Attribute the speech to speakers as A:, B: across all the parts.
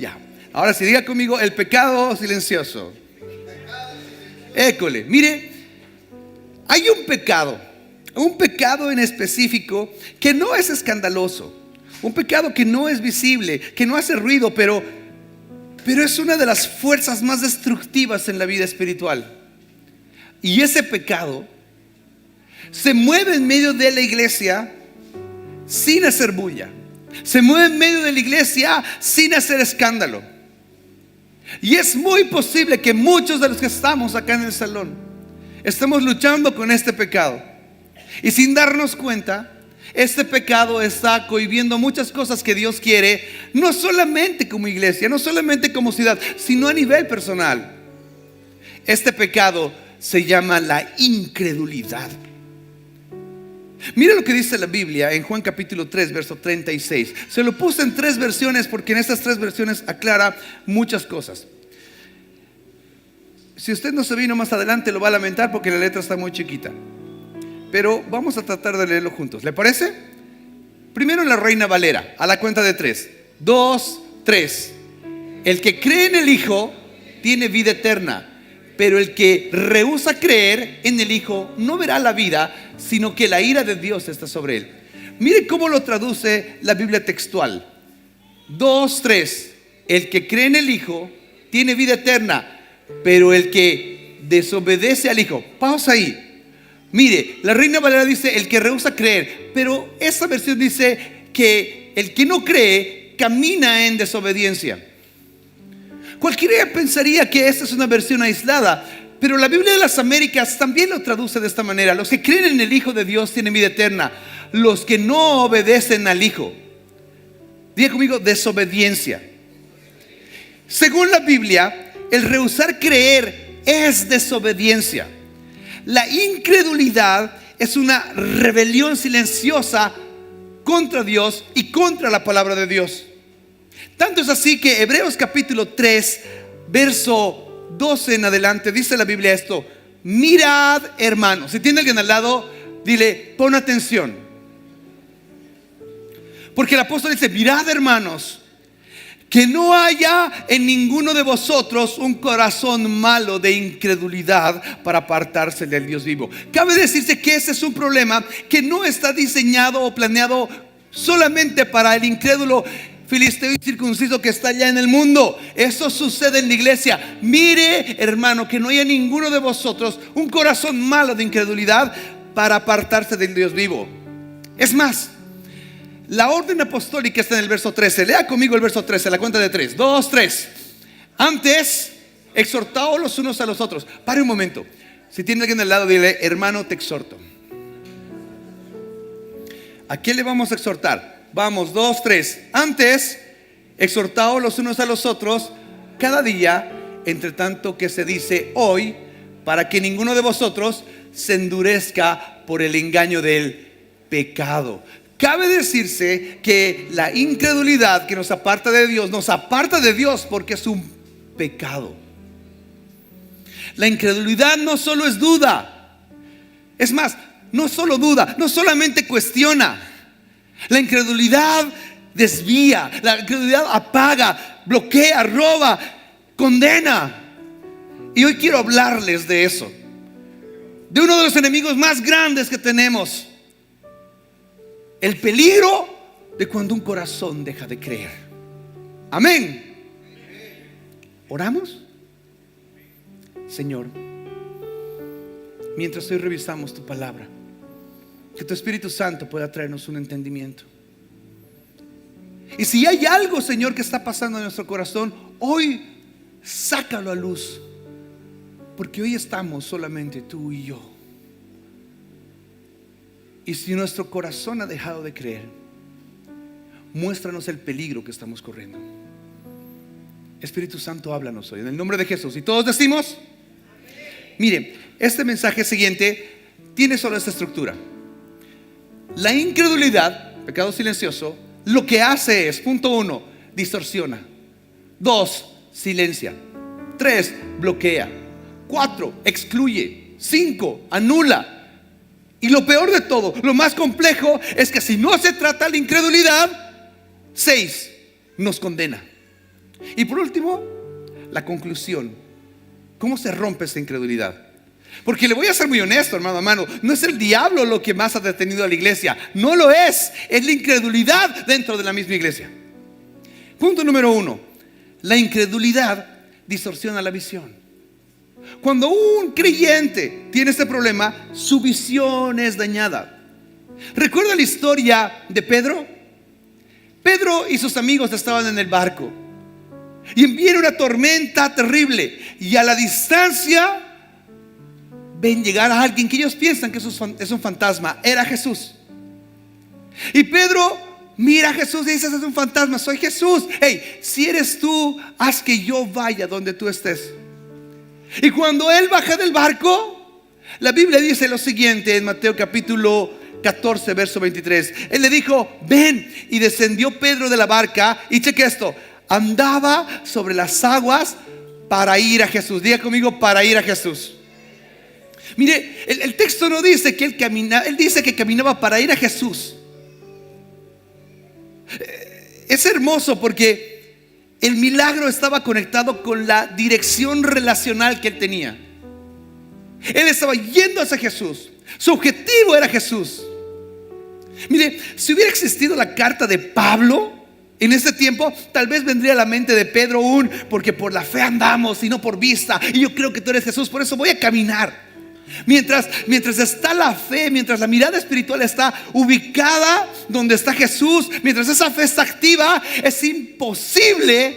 A: Ya. Ahora sí, diga conmigo, el pecado silencioso. École. Mire, hay un pecado en específico que no es escandaloso, un pecado que no es visible, que no hace ruido, pero es una de las fuerzas más destructivas en la vida espiritual. Y ese pecado se mueve en medio de la iglesia sin hacer bulla, se mueve en medio de la iglesia sin hacer escándalo. Y es muy posible que muchos de los que estamos acá en el salón estamos luchando con este pecado, y sin darnos cuenta, este pecado está cohibiendo muchas cosas que Dios quiere, no solamente como iglesia, no solamente como ciudad, sino a nivel personal. Este pecado se llama la incredulidad. Mira lo que dice la Biblia en Juan capítulo 3, verso 36. Se lo puse en 3 versiones porque en estas 3 versiones aclara muchas cosas. Si usted no se vino más adelante, lo va a lamentar porque la letra está muy chiquita, pero vamos a tratar de leerlo juntos. ¿Le parece? Primero en la Reina Valera, a la cuenta de 3. 2, 3. El que cree en el Hijo tiene vida eterna, pero el que rehúsa creer en el Hijo no verá la vida, sino que la ira de Dios está sobre él. Mire cómo lo traduce la Biblia textual. 2, 3. El que cree en el Hijo tiene vida eterna, pero el que desobedece al Hijo. Pausa ahí. Mire, la Reina Valera dice el que rehúsa creer, pero esta versión dice que el que no cree camina en desobediencia. Cualquiera pensaría que esta es una versión aislada, pero la Biblia de las Américas también lo traduce de esta manera. Los que creen en el Hijo de Dios tienen vida eterna, los que no obedecen al Hijo. Diga conmigo, desobediencia. Según la Biblia, el rehusar creer es desobediencia. La incredulidad es una rebelión silenciosa contra Dios y contra la palabra de Dios. Tanto es así que Hebreos capítulo 3, verso 12 en adelante, dice la Biblia esto: mirad, hermanos. Si tiene alguien al lado, dile, pon atención. Porque el apóstol dice, mirad, hermanos, que no haya en ninguno de vosotros un corazón malo de incredulidad para apartarse del Dios vivo. Cabe decirse que ese es un problema que no está diseñado o planeado solamente para el incrédulo filisteo y circunciso que está allá en el mundo. Eso sucede en la iglesia. Mire, hermano, que no haya ninguno de vosotros un corazón malo de incredulidad para apartarse del Dios vivo. Es más, la orden apostólica está en el verso 13. Lea conmigo el verso 13, la cuenta de 3. 2, 3. Antes, exhortaos los unos a los otros. Pare un momento. Si tiene alguien al lado, dile, hermano, te exhorto. ¿A qué le vamos a exhortar? Vamos, 2, 3. Antes, exhortaos los unos a los otros cada día, entre tanto que se dice hoy, para que ninguno de vosotros se endurezca por el engaño del pecado. Cabe decirse que la incredulidad que nos aparta de Dios porque es un pecado. La incredulidad no solo es duda. Es más, no solo duda, no solamente cuestiona. La incredulidad desvía, la incredulidad apaga, bloquea, roba, condena. Y hoy quiero hablarles de eso, de uno de los enemigos más grandes que tenemos. El peligro de cuando un corazón deja de creer. Amén. ¿Oramos? Señor, mientras hoy revisamos tu palabra, que tu Espíritu Santo pueda traernos un entendimiento. Y si hay algo, Señor, que está pasando en nuestro corazón, hoy sácalo a luz, porque hoy estamos solamente tú y yo. Y si nuestro corazón ha dejado de creer, muéstranos el peligro que estamos corriendo. Espíritu Santo, háblanos hoy en el nombre de Jesús. Y todos decimos, mire, este mensaje siguiente tiene solo esta estructura. La incredulidad, pecado silencioso, lo que hace es, punto 1, distorsiona. 2, silencia. 3, bloquea. 4, excluye. 5, anula. Y lo peor de todo, lo más complejo, es que si no se trata la incredulidad, 6, nos condena. Y por último, la conclusión. ¿Cómo se rompe esa incredulidad? Porque le voy a ser muy honesto, hermano, no es el diablo lo que más ha detenido a la iglesia. No lo es la incredulidad dentro de la misma iglesia. Punto número 1. La incredulidad distorsiona la visión. Cuando un creyente tiene este problema, su visión es dañada. ¿Recuerda la historia de Pedro? Pedro y sus amigos estaban en el barco y viene una tormenta terrible, y a la distancia ven llegar a alguien que ellos piensan que es un fantasma. Era Jesús. Y Pedro mira a Jesús y dice: es un fantasma, soy Jesús. Hey, si eres tú, haz que yo vaya donde tú estés. Y cuando él baja del barco, la Biblia dice lo siguiente en Mateo capítulo 14, verso 23. Él le dijo: ven. Y descendió Pedro de la barca, y cheque esto, andaba sobre las aguas para ir a Jesús. Diga conmigo: para ir a Jesús. Mire, el texto no dice que él caminaba, él dice que caminaba para ir a Jesús. Es hermoso porque el milagro estaba conectado con la dirección relacional que él tenía. Él estaba yendo hacia Jesús. Su objetivo era Jesús. Mire, si hubiera existido la carta de Pablo en ese tiempo, tal vez vendría a la mente de Pedro porque por la fe andamos y no por vista, y yo creo que tú eres Jesús, por eso voy a caminar. Mientras está la fe, mientras la mirada espiritual está ubicada donde está Jesús, mientras esa fe está activa, es imposible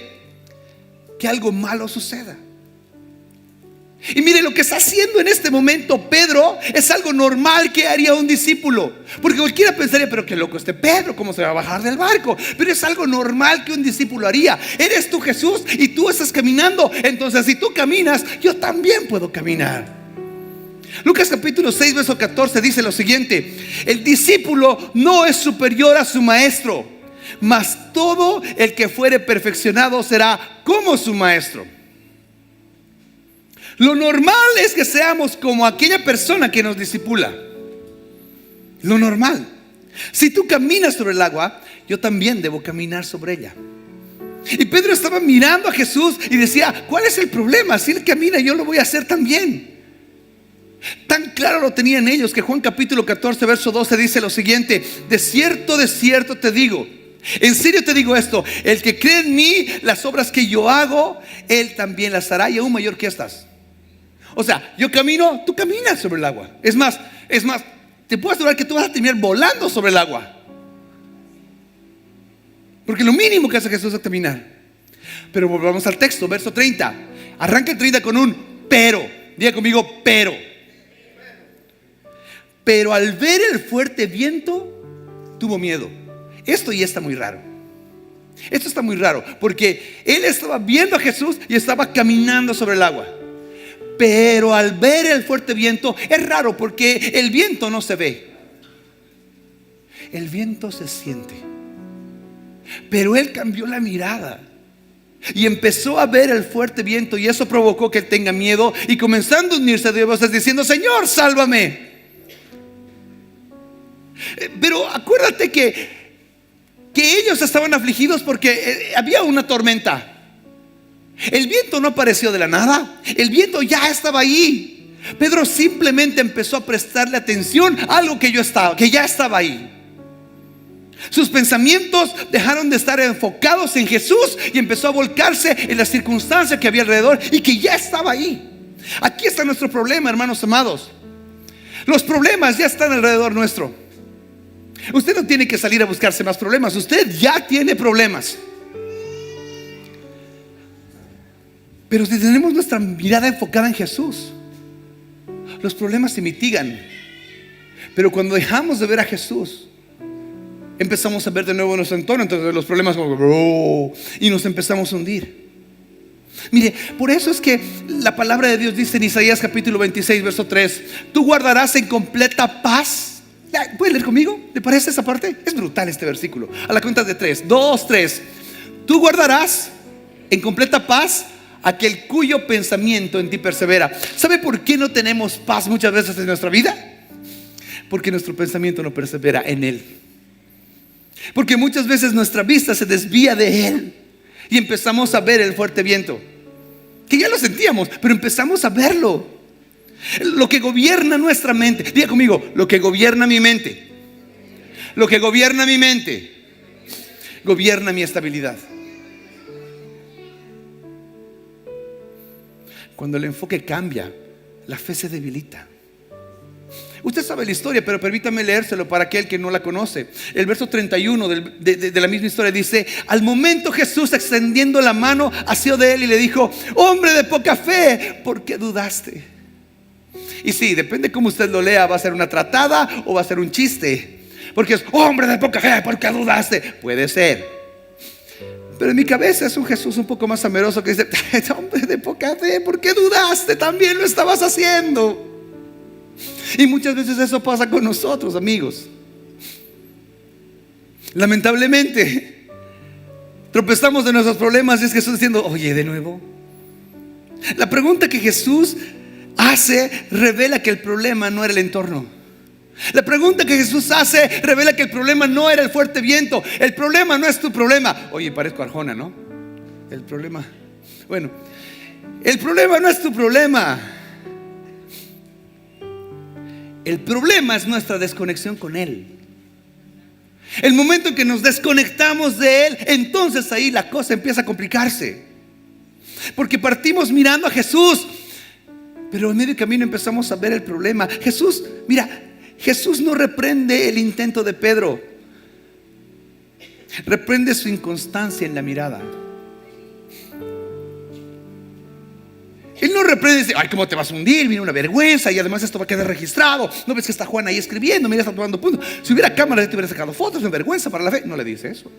A: que algo malo suceda. Y mire, lo que está haciendo en este momento Pedro es algo normal que haría un discípulo. Porque cualquiera pensaría: pero qué loco este Pedro, ¿cómo se va a bajar del barco? Pero es algo normal que un discípulo haría. Eres tú Jesús y tú estás caminando. Entonces si tú caminas, yo también puedo caminar. Lucas capítulo 6, verso 14 dice lo siguiente: el discípulo no es superior a su maestro, mas todo el que fuere perfeccionado será como su maestro. Lo normal es que seamos como aquella persona que nos discipula. Lo normal. Si tú caminas sobre el agua, yo también debo caminar sobre ella. Y Pedro estaba mirando a Jesús y decía: ¿cuál es el problema? Si él camina, yo lo voy a hacer también. Tan claro lo tenían ellos que Juan capítulo 14, verso 12 dice lo siguiente: de cierto te digo, en serio te digo esto, el que cree en mí, las obras que yo hago, él también las hará, y aún mayor que estas. O sea, yo camino, tú caminas sobre el agua. Es más, te puedo asegurar que tú vas a terminar volando sobre el agua. Porque lo mínimo que hace Jesús es caminar. Pero volvamos al texto, verso 30. Arranca el 30 con un pero. Diga conmigo: pero. Pero al ver el fuerte viento, tuvo miedo. Esto ya está muy raro. Esto está muy raro, porque él estaba viendo a Jesús y estaba caminando sobre el agua. Pero al ver el fuerte viento, es raro porque el viento no se ve, el viento se siente. Pero él cambió la mirada y empezó a ver el fuerte viento, y eso provocó que él tenga miedo, y comenzando a unirse a Dios diciendo: Señor, sálvame. Pero acuérdate que ellos estaban afligidos porque había una tormenta. El viento no apareció de la nada, el viento ya estaba ahí. Pedro simplemente empezó a prestarle atención a algo que ya estaba ahí. Sus pensamientos dejaron de estar enfocados en Jesús y empezó a volcarse en la circunstancia que había alrededor y que ya estaba ahí. Aquí está nuestro problema, hermanos amados. Los problemas ya están alrededor nuestro. Usted no tiene que salir a buscarse más problemas, usted ya tiene problemas. Pero si tenemos nuestra mirada enfocada en Jesús, los problemas se mitigan. Pero cuando dejamos de ver a Jesús, empezamos a ver de nuevo nuestro entorno. Entonces los problemas y nos empezamos a hundir. Mire, por eso es que la palabra de Dios dice en Isaías capítulo 26, verso 3: tú guardarás en completa paz. ¿Puede leer conmigo? ¿Le parece esa parte? Es brutal este versículo. A la cuenta de 3, 2, 3. Tú guardarás en completa paz aquel cuyo pensamiento en ti persevera. ¿Sabe por qué no tenemos paz muchas veces en nuestra vida? Porque nuestro pensamiento no persevera en Él. Porque muchas veces nuestra vista se desvía de Él. y empezamos a ver el fuerte viento. Que ya lo sentíamos, pero empezamos a verlo. Lo que gobierna nuestra mente. Diga conmigo, lo que gobierna mi mente. Lo que gobierna mi mente gobierna mi estabilidad. Cuando el enfoque cambia, la fe se debilita. Usted sabe la historia, pero permítame leérselo para aquel que no la conoce. El verso 31 de la misma historia dice: al momento Jesús, extendiendo la mano, asió de él y le dijo: hombre de poca fe, ¿por qué dudaste? Y sí, depende cómo usted lo lea, va a ser una tratada o va a ser un chiste. Porque es: hombre de poca fe, ¿por qué dudaste? Puede ser. Pero en mi cabeza es un Jesús un poco más amoroso que dice: hombre de poca fe, ¿por qué dudaste? También lo estabas haciendo. Y muchas veces eso pasa con nosotros, amigos. Lamentablemente tropezamos de nuestros problemas y es Jesús diciendo: oye, de nuevo. La pregunta que Jesús hace revela que el problema no era el entorno. La pregunta que Jesús hace revela que el problema no era el fuerte viento. El problema no es tu problema. Oye, parezco Arjona, ¿no? El problema no es tu problema. El problema es nuestra desconexión con Él. El momento en que nos desconectamos de Él, entonces ahí la cosa empieza a complicarse. Porque partimos mirando a Jesús, pero en medio camino empezamos a ver el problema. Jesús no reprende el intento de Pedro, reprende su inconstancia en la mirada. Él no reprende y dice: ay, ¿cómo te vas a hundir? Viene una vergüenza y además esto va a quedar registrado. ¿No ves que está Juan ahí escribiendo? Mira, está tomando puntos. Si hubiera cámaras, te hubiera sacado fotos. Es una vergüenza para la fe. No le dice eso.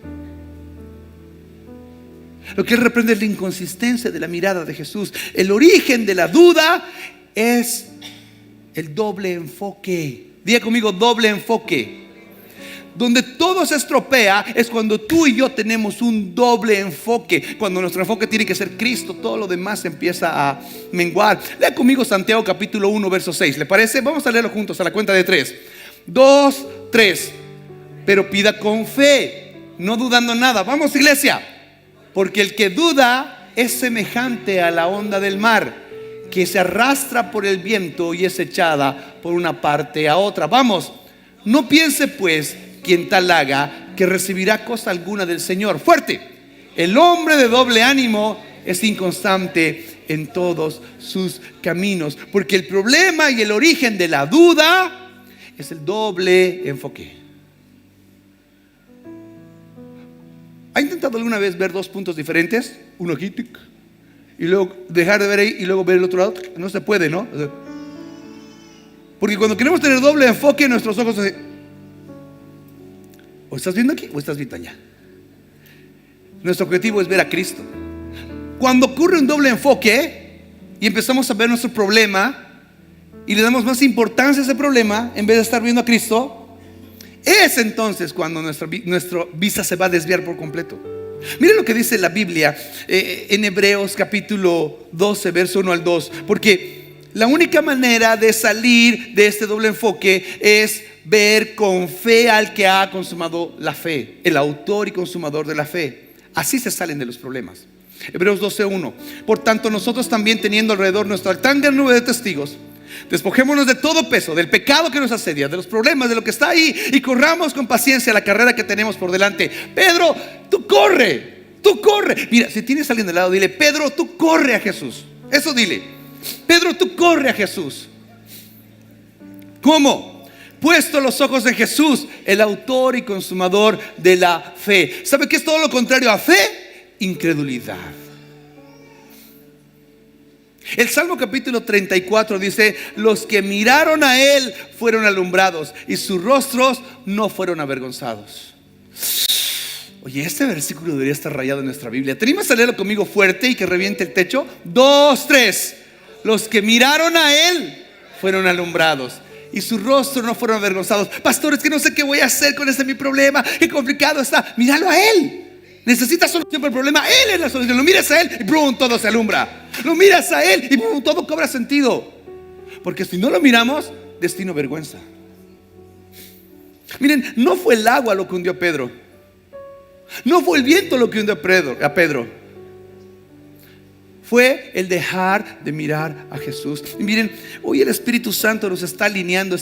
A: Lo que él reprende es la inconsistencia de la mirada de Jesús. El origen de la duda es el doble enfoque. Diga conmigo: doble enfoque. Donde todo se estropea es cuando tú y yo tenemos un doble enfoque. Cuando nuestro enfoque tiene que ser Cristo, todo lo demás empieza a menguar. Lea conmigo Santiago capítulo 1 verso 6. ¿Le parece? Vamos a leerlo juntos a la cuenta de 3. 2, 3. Pero pida con fe, no dudando nada. Vamos, iglesia. Porque el que duda es semejante a la onda del mar, que se arrastra por el viento y es echada por una parte a otra. Vamos, no piense pues quien tal haga que recibirá cosa alguna del Señor. Fuerte. El hombre de doble ánimo es inconstante en todos sus caminos. Porque el problema y el origen de la duda es el doble enfoque. ¿Ha intentado alguna vez ver dos puntos diferentes? Uno aquí, tic, y luego dejar de ver ahí y luego ver el otro lado. No se puede, ¿no? Porque cuando queremos tener doble enfoque, nuestros ojos se... o estás viendo aquí o estás viendo allá. Nuestro objetivo es ver a Cristo. Cuando ocurre un doble enfoque y empezamos a ver nuestro problema y le damos más importancia a ese problema en vez de estar viendo a Cristo, es entonces cuando nuestra vista se va a desviar por completo. Miren lo que dice la Biblia en Hebreos capítulo 12 verso 1 al 2. Porque la única manera de salir de este doble enfoque es ver con fe al que ha consumado la fe, el autor y consumador de la fe. Así se salen de los problemas. Hebreos 12:1. Por tanto, nosotros también, teniendo alrededor nuestra tan gran nube de testigos, despojémonos de todo peso, del pecado que nos asedia, de los problemas, de lo que está ahí, y corramos con paciencia la carrera que tenemos por delante. Pedro, tú corre. Mira, si tienes a alguien de lado, dile: Pedro, tú corre a Jesús. Eso dile: Pedro, tú corre a Jesús. ¿Cómo? Puesto los ojos en Jesús, el autor y consumador de la fe. ¿Sabe qué es todo lo contrario a fe? Incredulidad. El Salmo capítulo 34 dice: los que miraron a Él fueron alumbrados y sus rostros no fueron avergonzados. Oye, este versículo debería estar rayado en nuestra Biblia. ¿Te animas a leerlo conmigo fuerte y que reviente el techo? 2, 3. Los que miraron a Él fueron alumbrados y sus rostros no fueron avergonzados. Pastor, es que no sé qué voy a hacer con mi problema. Qué complicado está. Míralo a Él. Necesitas solución para el problema. Él es la solución. Lo miras a Él y ¡brum! Todo se alumbra. Lo miras a Él y ¡brum! Todo cobra sentido. Porque si no lo miramos, destino vergüenza. Miren, no fue el agua lo que hundió a Pedro. No fue el viento lo que hundió a Pedro. Fue el dejar de mirar a Jesús. Y miren, hoy el Espíritu Santo nos está alineando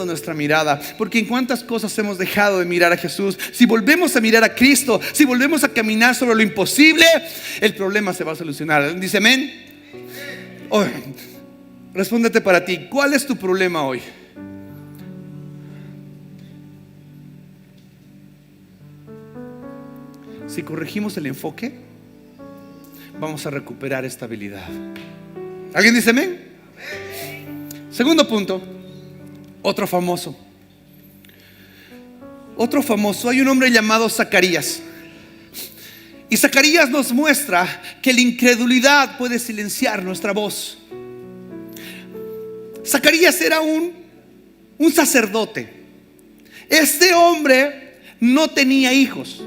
A: nuestra mirada. Porque en cuántas cosas hemos dejado de mirar a Jesús. Si volvemos a mirar a Cristo, si volvemos a caminar sobre lo imposible, el problema se va a solucionar. ¿Dice amén? Oh, respóndete para ti, ¿cuál es tu problema hoy? Si corregimos el enfoque, vamos a recuperar estabilidad. ¿Alguien dice amén? Segundo punto, otro famoso. Hay un hombre llamado Zacarías. Y Zacarías nos muestra que la incredulidad puede silenciar nuestra voz. Zacarías era un sacerdote. Este hombre no tenía hijos.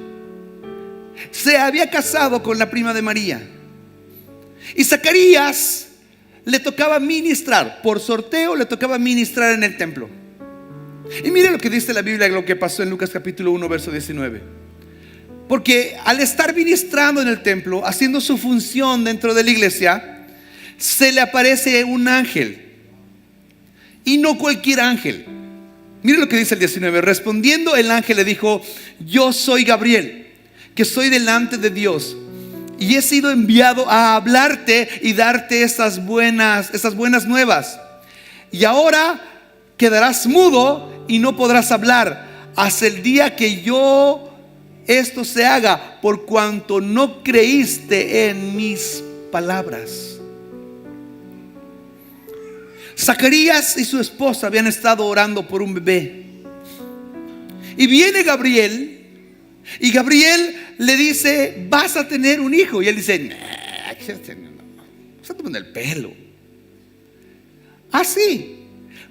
A: Se había casado con la prima de María. Y Zacarías le tocaba ministrar, por sorteo le tocaba ministrar en el templo. Y mire lo que dice la Biblia, lo que pasó en Lucas capítulo 1 verso 19. Porque al estar ministrando en el templo, haciendo su función dentro de la iglesia, se le aparece un ángel. Y no cualquier ángel. Mire lo que dice el 19. Respondiendo el ángel le dijo: yo soy Gabriel, que soy delante de Dios, y he sido enviado a hablarte y darte estas buenas nuevas. Y ahora quedarás mudo y no podrás hablar hasta el día que esto se haga, por cuanto no creíste en mis palabras. Zacarías y su esposa habían estado orando por un bebé. Y viene Gabriel. Y Gabriel le dice: vas a tener un hijo. Y él dice: no, está tomando el pelo. Así,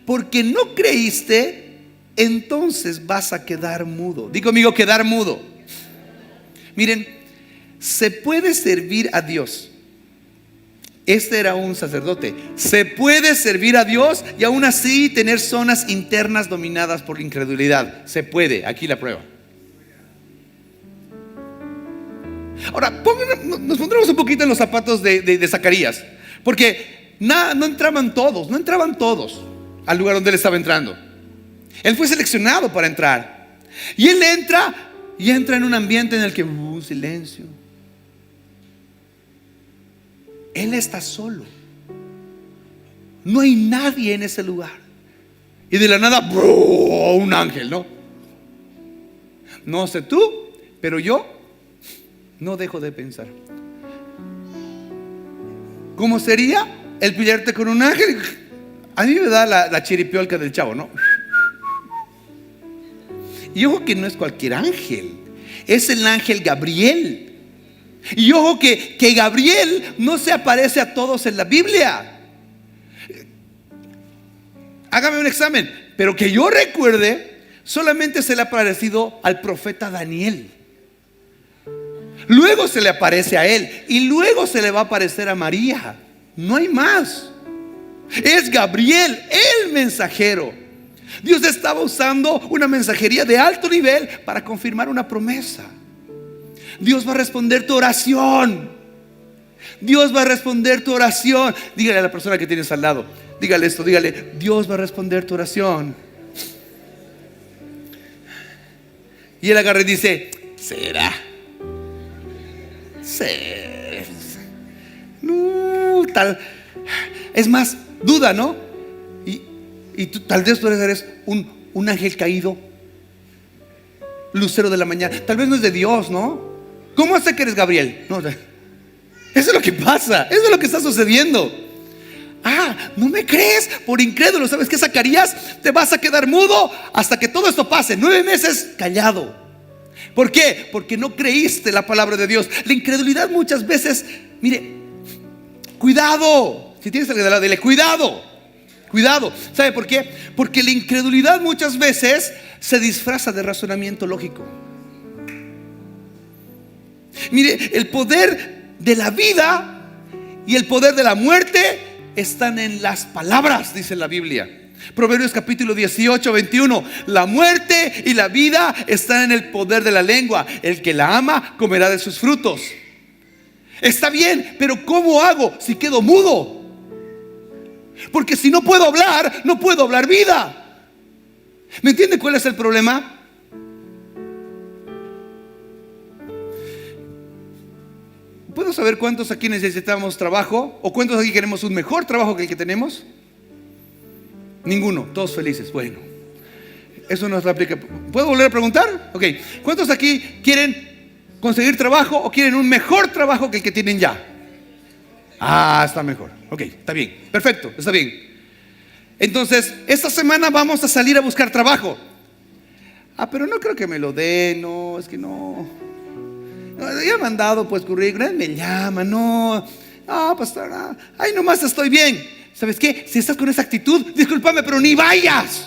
A: porque no creíste, entonces vas a quedar mudo. Digo conmigo, quedar mudo. Miren, se puede servir a Dios. Este era un sacerdote. Se puede servir a Dios y aún así tener zonas internas dominadas por la incredulidad. Se puede, aquí la prueba. Ahora, nos pondremos un poquito en los zapatos de Zacarías. Porque no entraban todos al lugar donde él estaba entrando. Él fue seleccionado para entrar. Y él entra en un ambiente en el que hubo un silencio. Él está solo. No hay nadie en ese lugar. Y de la nada, un ángel, ¿no? No sé tú, pero yo no dejo de pensar: ¿cómo sería el pillarte con un ángel? A mí me da la chiripiolca del Chavo, ¿no? Y ojo que no es cualquier ángel, es el ángel Gabriel. Y ojo que Gabriel no se aparece a todos en la Biblia. Hágame un examen, pero que yo recuerde, solamente se le ha aparecido al profeta Daniel. Luego se le aparece a él y luego se le va a aparecer a María. No hay más. Es Gabriel, el mensajero. Dios estaba usando una mensajería de alto nivel para confirmar una promesa. Dios va a responder tu oración. Dios va a responder tu oración. Dígale a la persona que tienes al lado, dígale esto, dígale: Dios va a responder tu oración. Y él agarra y dice: ¿será? No, tal. Es más, duda, ¿no? Y tú, tal vez tú eres un ángel caído, lucero de la mañana. Tal vez no es de Dios, ¿no? ¿Cómo sé que eres Gabriel? No, eso es lo que pasa, eso es lo que está sucediendo. ¿No me crees? Por incrédulo. ¿Sabes qué, Zacarías? Te vas a quedar mudo hasta que todo esto pase. 9 meses callado. ¿Por qué? Porque no creíste la palabra de Dios. La incredulidad muchas veces, mire, cuidado. Si tienes alguien de lado, dile: cuidado. ¿Sabe por qué? Porque la incredulidad muchas veces se disfraza de razonamiento lógico. Mire, el poder de la vida y el poder de la muerte están en las palabras, dice la Biblia. Proverbios capítulo 18, 21. La muerte y la vida están en el poder de la lengua. El que la ama comerá de sus frutos. Está bien, pero ¿cómo hago si quedo mudo? Porque si no puedo hablar, no puedo hablar vida. ¿Me entiende cuál es el problema? ¿Puedo saber cuántos aquí necesitamos trabajo? ¿O cuántos aquí queremos un mejor trabajo que el que tenemos? Ninguno, todos felices. Bueno, eso no se aplica. ¿Puedo volver a preguntar? Ok, ¿cuántos aquí quieren conseguir trabajo o quieren un mejor trabajo que el que tienen ya? Ah, está mejor. Ok, está bien, perfecto, está bien. Entonces, esta semana vamos a salir a buscar trabajo. Ah, pero no creo que me lo den. No, es que no, ya he mandado pues currículum, me llaman. No, pastor, ay, nomás estoy bien. ¿Sabes qué? Si estás con esa actitud, discúlpame, pero ni vayas.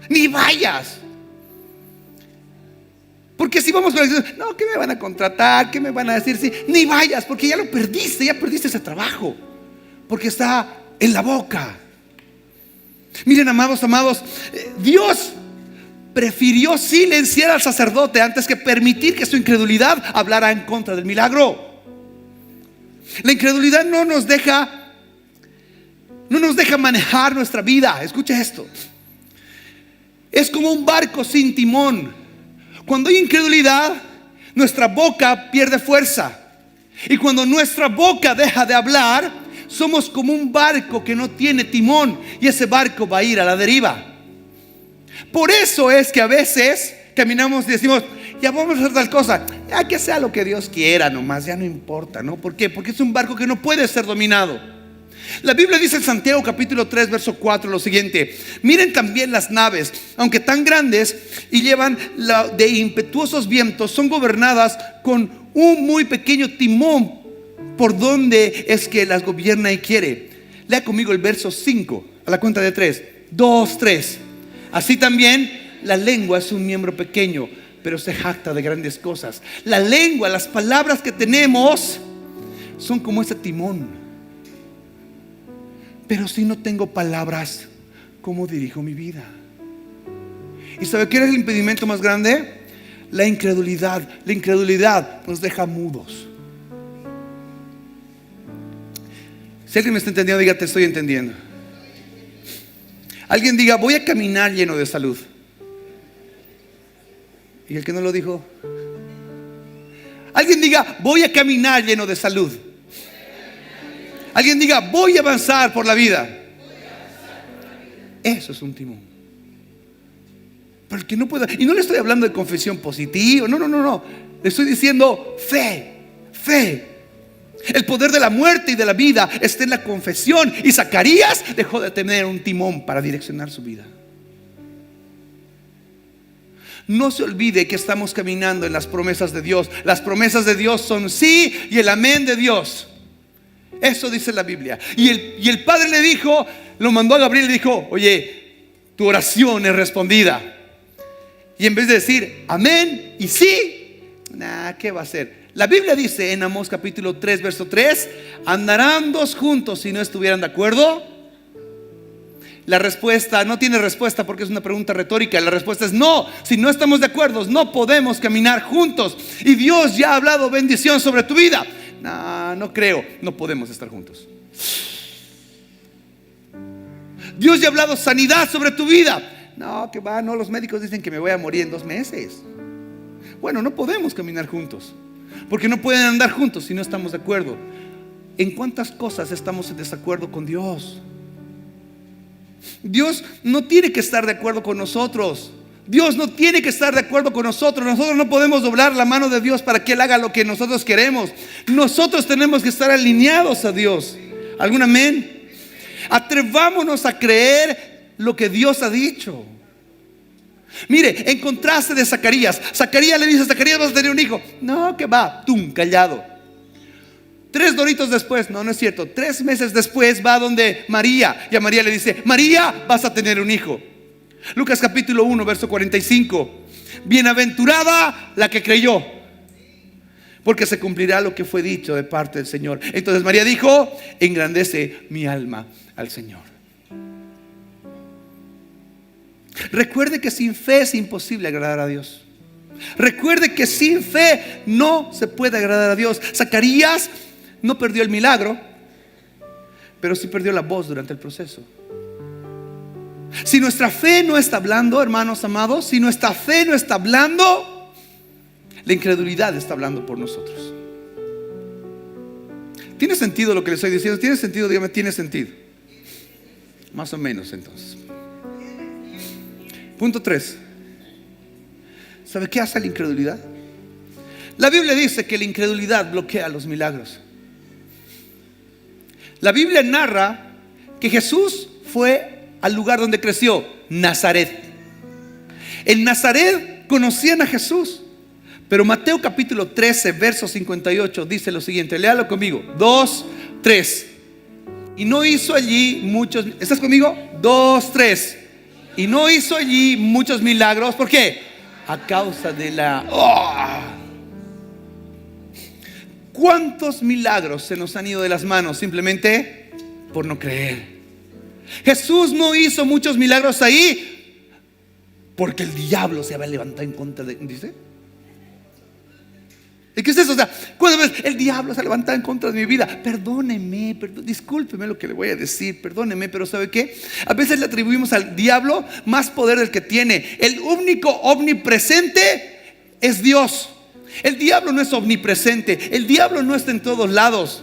A: Ni vayas. Porque si vamos con la actitud, no, ¿qué me van a contratar? ¿Qué me van a decir? Sí, ni vayas, porque ya lo perdiste, ya perdiste ese trabajo. Porque está en la boca. Miren, amados, Dios prefirió silenciar al sacerdote antes que permitir que su incredulidad hablara en contra del milagro. La incredulidad no nos deja manejar nuestra vida. Escucha esto. Es como un barco sin timón. Cuando hay incredulidad, nuestra boca pierde fuerza. Y cuando nuestra boca deja de hablar, somos como un barco que no tiene timón. Y ese barco va a ir a la deriva. Por eso es que a veces caminamos y decimos, ya vamos a hacer tal cosa, ya que sea lo que Dios quiera nomás, ya no importa, ¿no? ¿Por qué? Porque es un barco que no puede ser dominado. La Biblia dice en Santiago capítulo 3 verso 4 lo siguiente: miren también las naves, aunque tan grandes y llevan de impetuosos vientos, son gobernadas con un muy pequeño timón, por donde es que las gobierna y quiere. Lea conmigo el verso 5 a la cuenta de 3, 2, 3. Así también la lengua es un miembro pequeño, pero se jacta de grandes cosas. La lengua, las palabras que tenemos son como ese timón. Pero si no tengo palabras, ¿cómo dirijo mi vida? ¿Y sabe qué es el impedimento más grande? La incredulidad. La incredulidad nos deja mudos. Si alguien me está entendiendo, diga, te estoy entendiendo. Alguien diga, voy a caminar lleno de salud. Y el que no lo dijo, alguien diga, voy a caminar lleno de salud. Alguien diga, voy a avanzar por la vida. Eso es un timón. Pero el que no pueda, y no le estoy hablando de confesión positiva, no. Le estoy diciendo fe. El poder de la muerte y de la vida está en la confesión. Y Zacarías dejó de tener un timón para direccionar su vida. No se olvide que estamos caminando en las promesas de Dios. Las promesas de Dios son sí y el amén de Dios. Eso dice la Biblia. Y el Padre le dijo, lo mandó a Gabriel y le dijo, oye, tu oración es respondida. Y en vez de decir amén y sí, ¿qué va a hacer? La Biblia dice en Amós capítulo 3 verso 3, ¿andarán dos juntos si no estuvieran de acuerdo? La respuesta no tiene respuesta porque es una pregunta retórica. La respuesta es no. Si no estamos de acuerdo, no podemos caminar juntos. Y Dios ya ha hablado bendición sobre tu vida. No creo, no podemos estar juntos. Dios ya ha hablado sanidad sobre tu vida. Los médicos dicen que me voy a morir en 2 meses. Bueno, no podemos caminar juntos, porque no pueden andar juntos si no estamos de acuerdo. ¿En cuántas cosas estamos en desacuerdo con Dios? Dios no tiene que estar de acuerdo con nosotros. Dios no tiene que estar de acuerdo con nosotros. Nosotros no podemos doblar la mano de Dios para que Él haga lo que nosotros queremos. Nosotros tenemos que estar alineados a Dios. ¿Algún amén? Atrevámonos a creer lo que Dios ha dicho. Mire, en contraste de Zacarías. Zacarías le dice a Zacarías, vas a tener un hijo. No, que va, callado. 3 doritos después, no es cierto, 3 meses después va donde María. Y a María le dice, María, vas a tener un hijo. Lucas capítulo 1 verso 45. Bienaventurada la que creyó, porque se cumplirá lo que fue dicho de parte del Señor. Entonces María dijo, engrandece mi alma al Señor. Recuerde que sin fe es imposible agradar a Dios. Recuerde que sin fe no se puede agradar a Dios. Zacarías no perdió el milagro, pero sí perdió la voz durante el proceso. Si nuestra fe no está hablando, hermanos amados, si nuestra fe no está hablando, la incredulidad está hablando por nosotros. ¿Tiene sentido lo que le estoy diciendo? ¿Tiene sentido? Dígame, ¿tiene sentido? Más o menos entonces. Punto 3. ¿Sabe qué hace la incredulidad? La Biblia dice que la incredulidad bloquea los milagros. La Biblia narra que Jesús fue al lugar donde creció, Nazaret. En Nazaret conocían a Jesús. Pero Mateo capítulo 13, verso 58 dice lo siguiente. Léalo conmigo. 2, 3. Y no hizo allí muchos. ¿Estás conmigo? 2, 3. Y no hizo allí muchos milagros. ¿Por qué? A causa de la... ¿Cuántos milagros se nos han ido de las manos simplemente por no creer? Jesús no hizo muchos milagros ahí porque el diablo se había levantado en contra de... ¿Dice? ¿Y qué es eso? O sea, cuando el diablo se levanta en contra de mi vida, perdóneme, discúlpeme lo que le voy a decir, perdóneme, pero ¿sabe qué? A veces le atribuimos al diablo más poder del que tiene. El único omnipresente es Dios. El diablo no es omnipresente, el diablo no está en todos lados.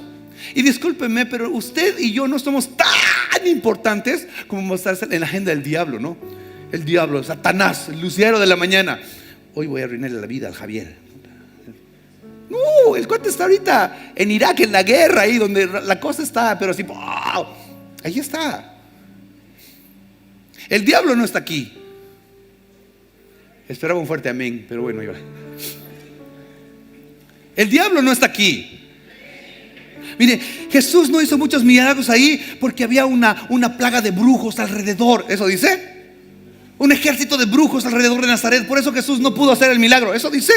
A: Y discúlpeme, pero usted y yo no somos tan importantes como mostrarse en la agenda del diablo, ¿no? El diablo, Satanás, el lucero de la mañana. Hoy voy a arruinarle la vida al Javier. No, el cuate está ahorita en Irak, en la guerra, ahí donde la cosa está, pero así, ¡wow! Ahí está. El diablo no está aquí. Esperaba un fuerte amén, pero bueno, yo... El diablo no está aquí. Mire, Jesús no hizo muchos milagros ahí porque había una plaga de brujos alrededor. ¿Eso dice? Un ejército de brujos alrededor de Nazaret. Por eso Jesús no pudo hacer el milagro. ¿Eso dice?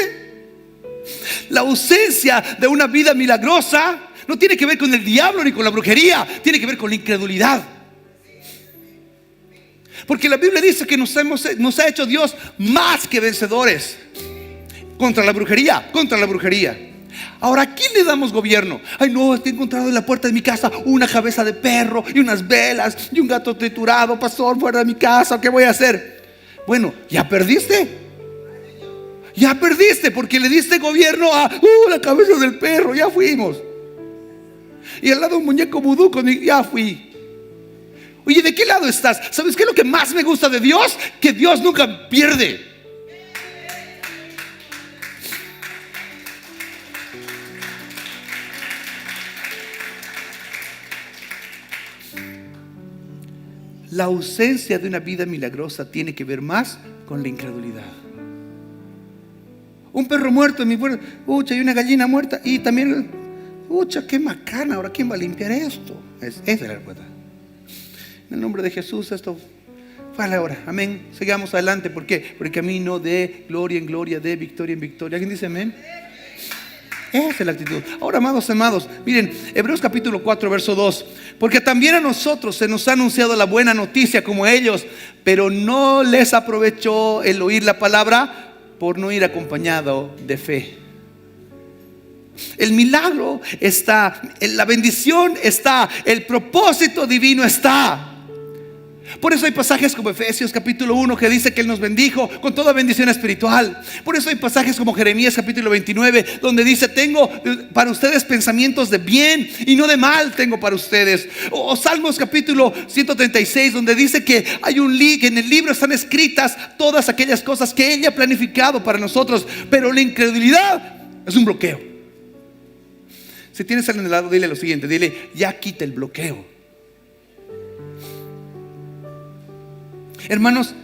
A: La ausencia de una vida milagrosa no tiene que ver con el diablo ni con la brujería. Tiene que ver con la incredulidad. Porque la Biblia dice que nos ha hecho Dios más que vencedores contra la brujería, Ahora, ¿a quién le damos gobierno? Ay, no, he encontrado en la puerta de mi casa una cabeza de perro y unas velas y un gato triturado, pastor, fuera de mi casa. ¿Qué voy a hacer? Bueno, ya perdiste. Ya perdiste porque le diste gobierno a la cabeza del perro. Ya fuimos. Y al lado un muñeco vudú conmigo. Ya fui. Oye, ¿de qué lado estás? ¿Sabes qué es lo que más me gusta de Dios? Que Dios nunca pierde. La ausencia de una vida milagrosa tiene que ver más con la incredulidad. Un perro muerto en mi puerta, hay una gallina muerta y también, qué macana, ahora ¿quién va a limpiar esto? Esa es la respuesta. En el nombre de Jesús, esto fue a la hora. Amén. Sigamos adelante. ¿Por qué? Por el camino de gloria en gloria, de victoria en victoria. ¿Alguien dice amén? Esa es la actitud. Ahora, amados, miren, Hebreos capítulo 4, verso 2. Porque también a nosotros se nos ha anunciado la buena noticia como ellos, pero no les aprovechó el oír la palabra por no ir acompañado de fe. El milagro está, la bendición está, el propósito divino está. Por eso hay pasajes como Efesios capítulo 1 que dice que Él nos bendijo con toda bendición espiritual. Por eso hay pasajes como Jeremías capítulo 29 donde dice: tengo para ustedes pensamientos de bien y no de mal tengo para ustedes. O Salmos capítulo 136 donde dice que hay que en el libro están escritas todas aquellas cosas que Él ha planificado para nosotros. Pero la incredulidad es un bloqueo. Si tienes a alguien al lado, dile lo siguiente: dile, ya quita el bloqueo. Hermanos,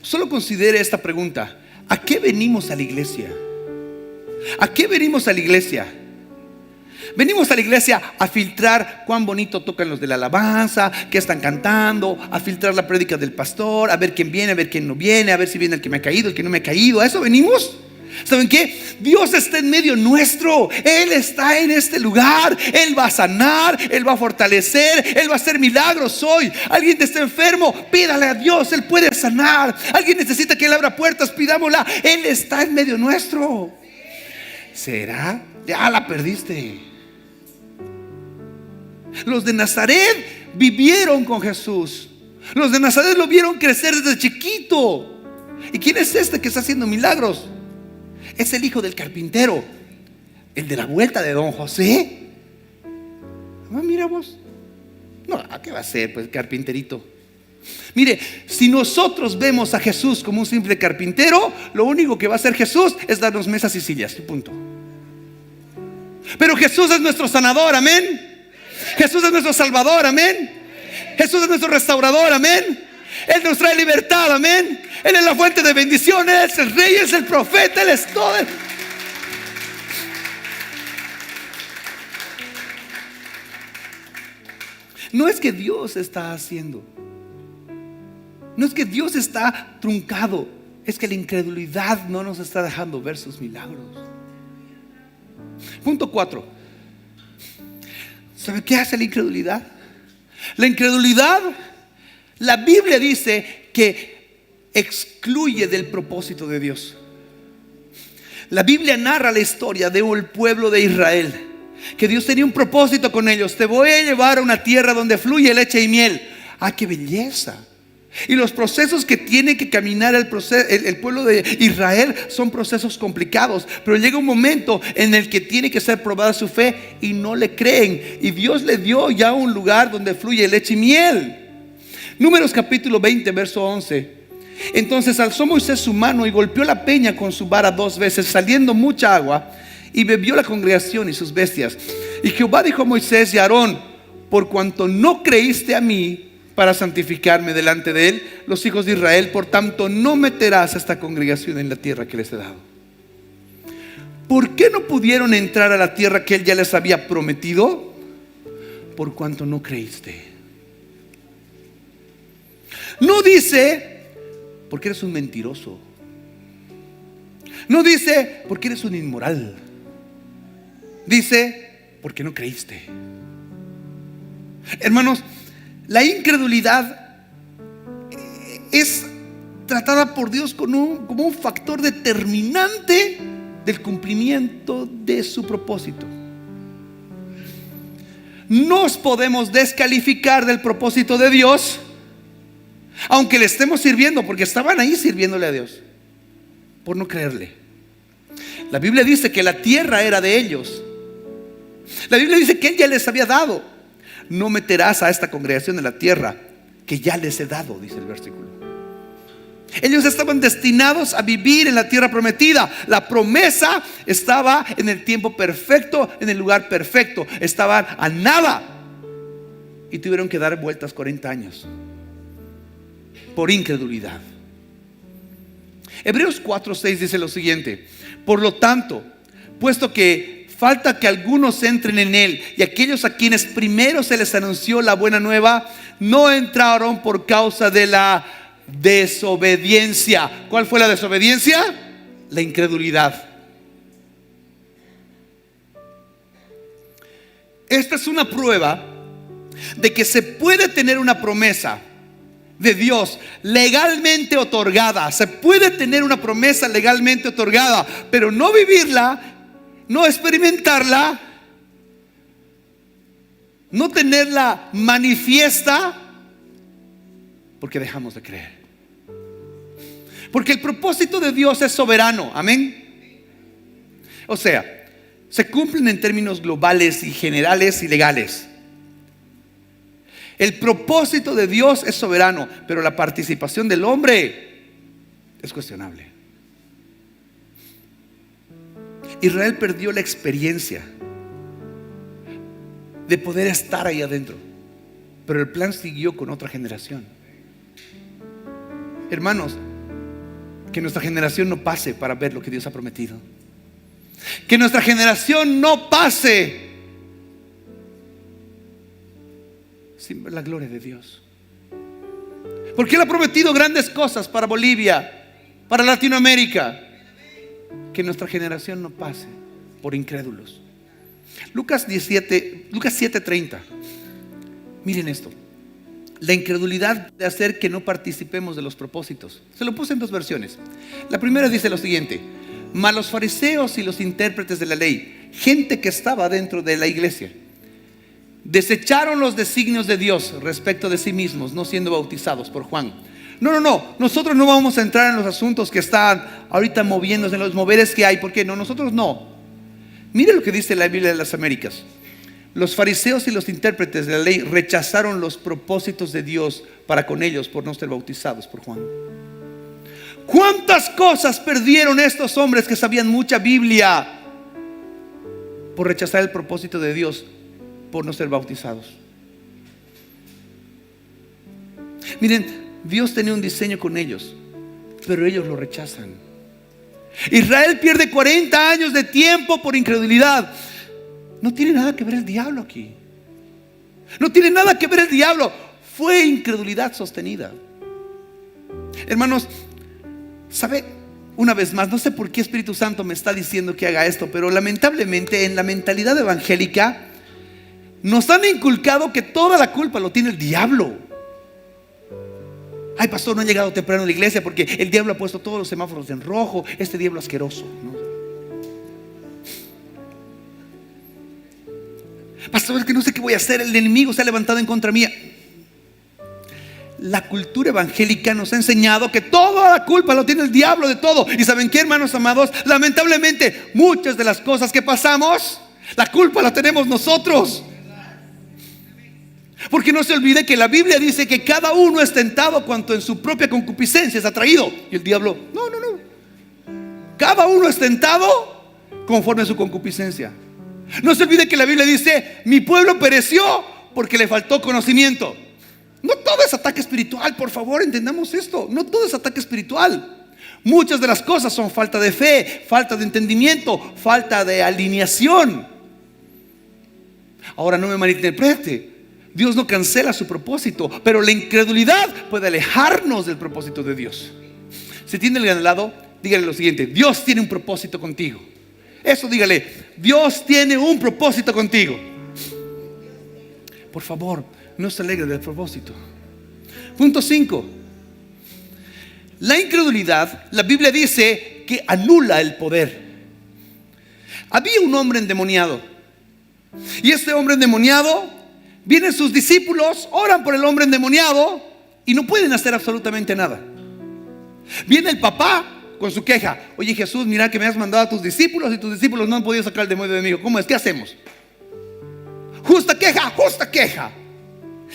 A: solo considere esta pregunta: ¿a qué venimos a la iglesia? ¿A qué venimos a la iglesia? Venimos a la iglesia a filtrar cuán bonito tocan los de la alabanza, qué están cantando, a filtrar la prédica del pastor, a ver quién viene, a ver quién no viene, a ver si viene el que me ha caído, el que no me ha caído. ¿A eso venimos? ¿Saben qué? Dios está en medio nuestro. Él está en este lugar. Él va a sanar, Él va a fortalecer, Él va a hacer milagros hoy. Alguien está enfermo, pídale a Dios, Él puede sanar. Alguien necesita que Él abra puertas, pidámosla. Él está en medio nuestro. ¿Será? Ya la perdiste. Los de Nazaret vivieron con Jesús. Los de Nazaret lo vieron crecer desde chiquito. ¿Y quién es este que está haciendo milagros? Es el hijo del carpintero, el de la vuelta de don José. Mira vos. No, ¿qué va a ser? Pues carpinterito. Mire, si nosotros vemos a Jesús como un simple carpintero, lo único que va a hacer Jesús es darnos mesas y sillas, punto. Pero Jesús es nuestro sanador, amén. Jesús es nuestro salvador, amén. Jesús es nuestro restaurador, amén. Él nos trae libertad, amén. Él es la fuente de bendición, Él es el rey, Él es el profeta, Él es todo. No es que Dios está haciendo, no es que Dios está truncado, es que la incredulidad no nos está dejando ver sus milagros. Punto 4. ¿Sabe qué hace la incredulidad? La incredulidad, la Biblia dice que excluye del propósito de Dios. La Biblia narra la historia de un pueblo de Israel, que Dios tenía un propósito con ellos. Te voy a llevar a una tierra donde fluye leche y miel. ¡Ah, qué belleza! Y los procesos que tiene que caminar el pueblo de Israel son procesos complicados. Pero llega un momento en el que tiene que ser probada su fe y no le creen. Y Dios le dio ya un lugar donde fluye leche y miel. Números capítulo 20, verso 11. Entonces alzó Moisés su mano y golpeó la peña con su vara 2 veces, saliendo mucha agua, y bebió la congregación y sus bestias. Y Jehová dijo a Moisés y a Aarón: por cuanto no creíste a mí para santificarme delante de él, los hijos de Israel, por tanto no meterás a esta congregación en la tierra que les he dado. ¿Por qué no pudieron entrar a la tierra que él ya les había prometido? Por cuanto no creíste. No dice porque eres un mentiroso. No dice porque eres un inmoral. Dice porque no creíste. Hermanos, la incredulidad es tratada por Dios como un factor determinante del cumplimiento de su propósito. Nos podemos descalificar del propósito de Dios, aunque le estemos sirviendo, porque estaban ahí sirviéndole a Dios, por no creerle. La Biblia dice que la tierra era de ellos. La Biblia dice que Él ya les había dado. No meterás a esta congregación en la tierra que ya les he dado, dice el versículo. Ellos estaban destinados a vivir en la tierra prometida. La promesa estaba en el tiempo perfecto, en el lugar perfecto. Estaban a nada y tuvieron que dar vueltas 40 años por incredulidad. Hebreos 4:6 dice lo siguiente: por lo tanto, puesto que falta que algunos entren en él, y aquellos a quienes primero se les anunció la buena nueva no entraron por causa de la desobediencia. ¿Cuál fue la desobediencia? La incredulidad. Esta es una prueba de que se puede tener una promesa de Dios legalmente otorgada. Se puede tener una promesa legalmente otorgada, pero no vivirla, no experimentarla, no tenerla manifiesta, porque dejamos de creer. Porque el propósito de Dios es soberano, amén. O sea, se cumplen en términos globales y generales y legales. El propósito de Dios es soberano, pero la participación del hombre es cuestionable. Israel perdió la experiencia de poder estar ahí adentro, pero el plan siguió con otra generación. Hermanos, que nuestra generación no pase para ver lo que Dios ha prometido. Que nuestra generación no pase sin ver la gloria de Dios. Porque Él ha prometido grandes cosas para Bolivia, para Latinoamérica. que nuestra generación no pase por incrédulos. Lucas 7:30. Miren esto. La incredulidad de hacer que no participemos de los propósitos. Se lo puse en dos versiones. La primera dice lo siguiente: mas los fariseos y los intérpretes de la ley, gente que estaba dentro de la iglesia, desecharon los designios de Dios respecto de sí mismos, no siendo bautizados por Juan. No, nosotros no vamos a entrar en los asuntos que están ahorita moviéndose, en los moveres que hay. ¿Por qué no? Nosotros no. Mire lo que dice la Biblia de las Américas. Los fariseos y los intérpretes de la ley rechazaron los propósitos de Dios para con ellos por no ser bautizados por Juan. ¿Cuántas cosas perdieron estos hombres que sabían mucha Biblia por rechazar el propósito de Dios por no ser bautizados? Miren, Dios tenía un diseño con ellos, pero ellos lo rechazan. Israel pierde 40 años de tiempo por incredulidad. No tiene nada que ver el diablo aquí. No tiene nada que ver el diablo. Fue incredulidad sostenida. Hermanos, ¿sabe? Una vez más, no sé por qué Espíritu Santo me está diciendo que haga esto, pero lamentablemente en la mentalidad evangélica nos han inculcado que toda la culpa lo tiene el diablo. Ay, pastor, no he llegado temprano a la iglesia porque el diablo ha puesto todos los semáforos en rojo. Este diablo asqueroso, ¿no? Pastor, es que no sé qué voy a hacer. El enemigo se ha levantado en contra mía. La cultura evangélica nos ha enseñado que toda la culpa lo tiene el diablo de todo. ¿Y saben qué, hermanos amados? Lamentablemente muchas de las cosas que pasamos, la culpa la tenemos nosotros. Porque no se olvide que la Biblia dice que cada uno es tentado cuanto en su propia concupiscencia es atraído. Y el diablo, no. Cada uno es tentado conforme a su concupiscencia. No se olvide que la Biblia dice: mi pueblo pereció porque le faltó conocimiento. No todo es ataque espiritual, por favor, entendamos esto. No todo es ataque espiritual. Muchas de las cosas son falta de fe, falta de entendimiento, falta de alineación. Ahora, no me malinterprete. Dios no cancela su propósito, pero la incredulidad puede alejarnos del propósito de Dios. Si tiene el al lado, dígale lo siguiente: Dios tiene un propósito contigo. Eso dígale: Dios tiene un propósito contigo. Por favor, no se alegre del propósito. Punto 5. La incredulidad, la Biblia dice que anula el poder. Había un hombre endemoniado, y este hombre endemoniado, vienen sus discípulos, oran por el hombre endemoniado y no pueden hacer absolutamente nada. Viene el papá con su queja: oye, Jesús, mira que me has mandado a tus discípulos y tus discípulos no han podido sacar el demonio de mí. ¿Cómo es? ¿Qué hacemos? Justa queja.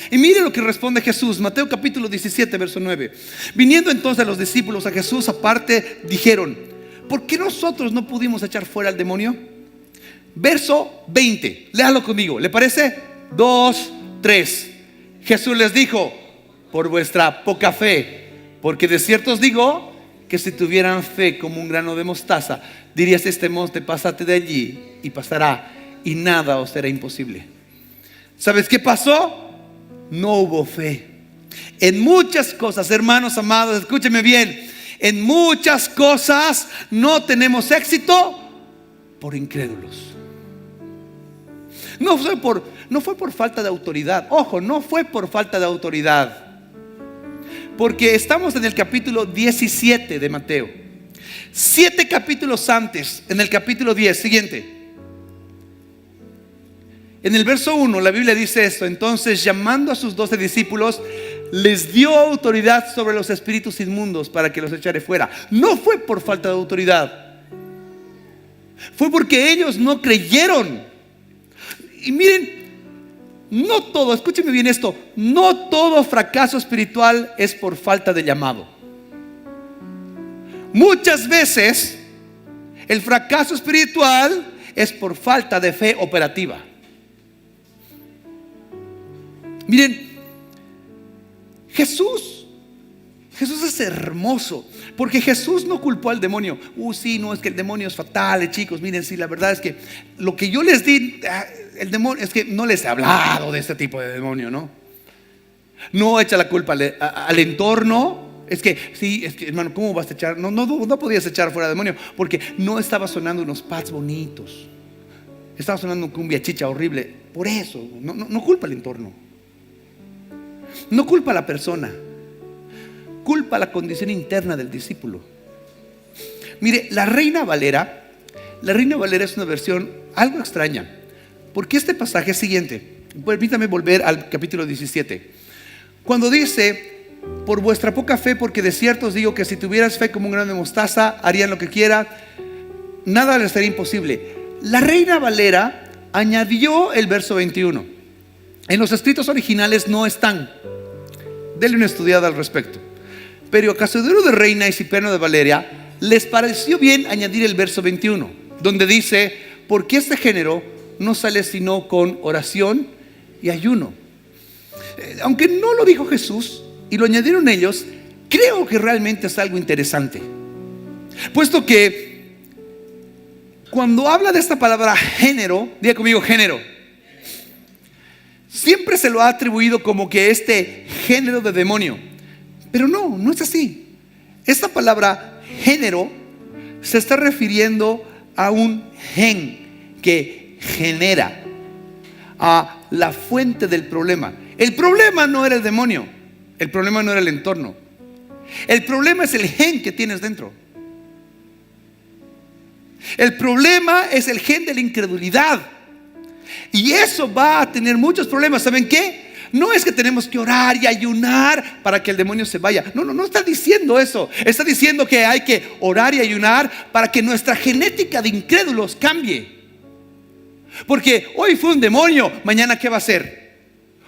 A: Y mire lo que responde Jesús. Mateo capítulo 17, verso 9. Viniendo entonces los discípulos a Jesús aparte, dijeron: ¿por qué nosotros no pudimos echar fuera al demonio? Verso 20, léalo conmigo, ¿le parece? 2, 3. Jesús les dijo: por vuestra poca fe, porque de cierto os digo que si tuvieran fe como un grano de mostaza, dirías a este monte: pásate de allí, y pasará, y nada os será imposible. ¿Sabes qué pasó? No hubo fe. En muchas cosas, hermanos amados, escúcheme bien, en muchas cosas no tenemos éxito por incrédulos. No fue por falta de autoridad. Ojo, no fue por falta de autoridad. Porque estamos en el capítulo 17 de Mateo. 7 capítulos antes, en el capítulo 10, siguiente. En el verso 1 la Biblia dice esto: entonces, llamando a sus 12 discípulos, les dio autoridad sobre los espíritus inmundos para que los echare fuera. No fue por falta de autoridad, fue porque ellos no creyeron. Y miren, no todo, escúcheme bien esto, no todo fracaso espiritual es por falta de llamado. Muchas veces el fracaso espiritual es por falta de fe operativa. Miren, Jesús es hermoso, porque Jesús no culpó al demonio. Sí, no, es que el demonio es fatal, chicos. Miren, sí, la verdad es que lo que yo les di, el demonio, es que no les he hablado de este tipo de demonio, ¿no? No echa la culpa al entorno, es que, sí, es que, hermano, ¿cómo vas a echar? No podías echar fuera demonio, porque no estaba sonando unos pads bonitos. Estaba sonando un cumbia chicha horrible. Por eso, no culpa el entorno. No culpa a la persona. Culpa la condición interna del discípulo. Mire, la Reina Valera es una versión algo extraña, porque este pasaje es siguiente. Permítame volver al capítulo 17. Cuando dice: por vuestra poca fe, porque de cierto os digo que si tuvieras fe como un grano de mostaza, harían lo que quiera, nada les sería imposible. La Reina Valera añadió el verso 21. En los escritos originales no están. Denle una estudiada al respecto. Pero a Casiodoro de Reina y Cipriano de Valeria les pareció bien añadir el verso 21, donde dice: porque este género no sale sino con oración y ayuno. Aunque no lo dijo Jesús y lo añadieron ellos, creo que realmente es algo interesante, puesto que cuando habla de esta palabra género, diga conmigo género, siempre se lo ha atribuido como que este género de demonio. Pero no es así. Esta palabra género se está refiriendo a un gen que genera, a la fuente del problema. El problema no era el demonio, el problema no era el entorno. El problema es el gen que tienes dentro. El problema es el gen de la incredulidad. Y eso va a tener muchos problemas. ¿Saben qué? No es que tenemos que orar y ayunar para que el demonio se vaya. No está diciendo eso. Está diciendo que hay que orar y ayunar para que nuestra genética de incrédulos cambie. Porque hoy fue un demonio, mañana ¿qué va a ser?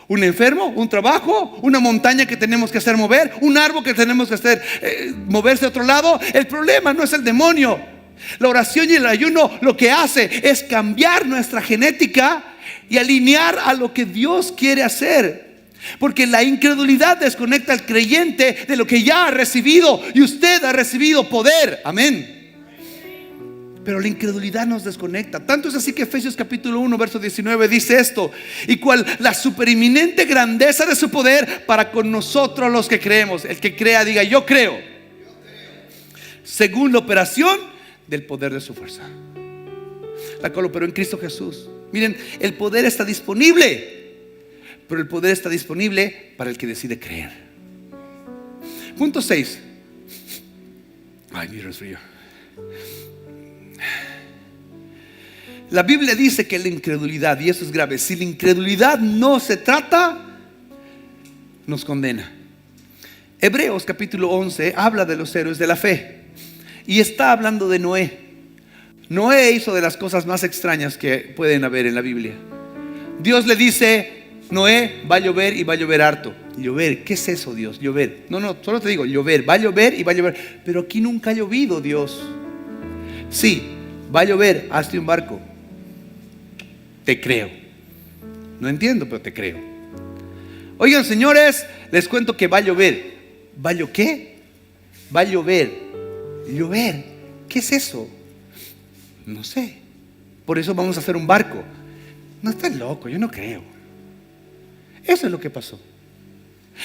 A: ¿Un enfermo? ¿Un trabajo? ¿Una montaña que tenemos que hacer mover? ¿Un árbol que tenemos que hacer moverse a otro lado? El problema no es el demonio. La oración y el ayuno lo que hace es cambiar nuestra genética y alinear a lo que Dios quiere hacer. Porque la incredulidad desconecta al creyente de lo que ya ha recibido, y usted ha recibido poder. Amén. Pero la incredulidad nos desconecta. Tanto es así que Efesios capítulo 1 verso 19 dice esto: y cual la superinminente grandeza de su poder para con nosotros los que creemos. El que crea diga yo creo. Según la operación del poder de su fuerza, la cual operó en Cristo Jesús. Miren, el poder está disponible, pero el poder está disponible para el que decide creer. Punto 6. Ay, mi resfrío. La Biblia dice que la incredulidad, y eso es grave, si la incredulidad no se trata, nos condena. Hebreos capítulo 11 habla de los héroes de la fe y está hablando de Noé. Noé hizo de las cosas más extrañas que pueden haber en la Biblia. Dios le dice: Noé, va a llover y va a llover harto. Llover, ¿qué es eso, Dios? Llover. No, solo te digo llover, va a llover y va a llover. Pero aquí nunca ha llovido, Dios. Sí, va a llover, hazte un barco. Te creo. No entiendo, pero te creo. Oigan, señores, les cuento que va a llover. ¿Va a llover qué? Va a llover. Llover, ¿qué es eso? No sé. Por eso vamos a hacer un barco. No, estás loco, yo no creo. Eso es lo que pasó.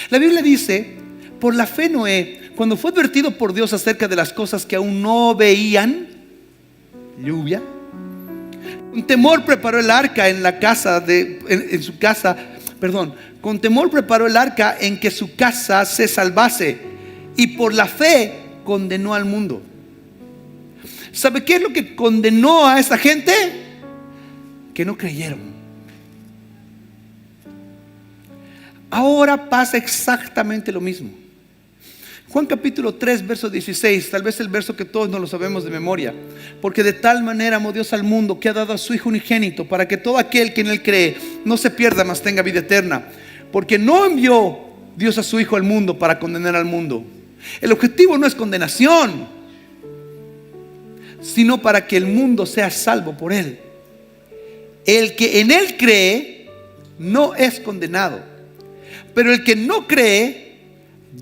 A: La Biblia dice: por la fe Noé, cuando fue advertido por Dios acerca de las cosas que aún no veían, lluvia, con temor preparó el arca con temor preparó el arca en que su casa se salvase, y por la fe condenó al mundo. ¿Sabe qué es lo que condenó a esa gente? Que no creyeron. Ahora pasa exactamente lo mismo. Juan capítulo 3 verso 16, tal vez el verso que todos no lo sabemos de memoria. Porque de tal manera amó Dios al mundo, que ha dado a su Hijo unigénito, para que todo aquel que en él cree no se pierda, mas tenga vida eterna. Porque no envió Dios a su Hijo al mundo para condenar al mundo. El objetivo no es condenación, sino para que el mundo sea salvo por él. El que en él cree no es condenado, pero el que no cree